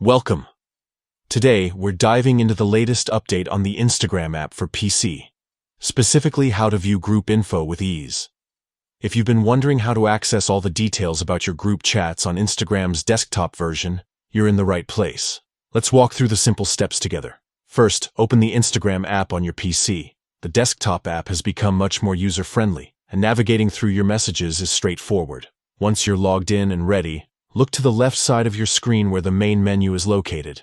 Welcome. Today, we're diving into the latest update on the Instagram app for PC, specifically how to view group info with ease. If you've been wondering how to access all the details about your group chats on Instagram's desktop version, you're in the right place. Let's walk through the simple steps together. First, open the Instagram app on your PC. The desktop app has become much more user-friendly, and navigating through your messages is straightforward. Once you're logged in and ready, look to the left side of your screen where the main menu is located.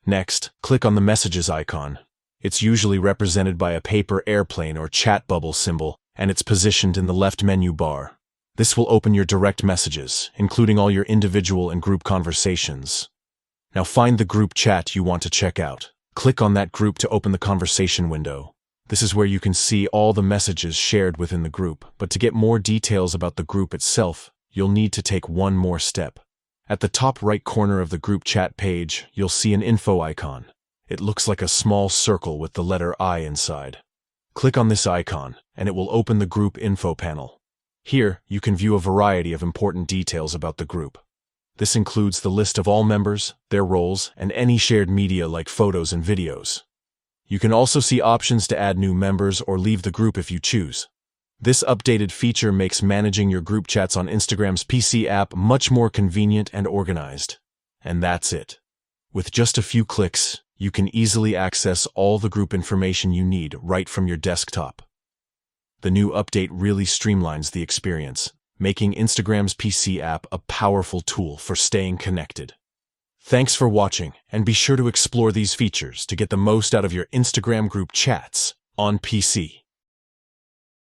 Next, click on the Messages icon. It's usually represented by a paper airplane or chat bubble symbol, and it's positioned in the left menu bar. This will open your direct messages, including all your individual and group conversations. Now find the group chat you want to check out. Click on that group to open the conversation window. This is where you can see all the messages shared within the group, but to get more details about the group itself, you'll need to take one more step. At the top right corner of the group chat page, you'll see an info icon. It looks like a small circle with the letter I inside. Click on this icon, and it will open the group info panel. Here, you can view a variety of important details about the group. This includes the list of all members, their roles, and any shared media like photos and videos. You can also see options to add new members or leave the group if you choose. This updated feature makes managing your group chats on Instagram's PC app much more convenient and organized. And that's it. With just a few clicks, you can easily access all the group information you need right from your desktop. The new update really streamlines the experience, making Instagram's PC app a powerful tool for staying connected. Thanks for watching, and be sure to explore these features to get the most out of your Instagram group chats on PC.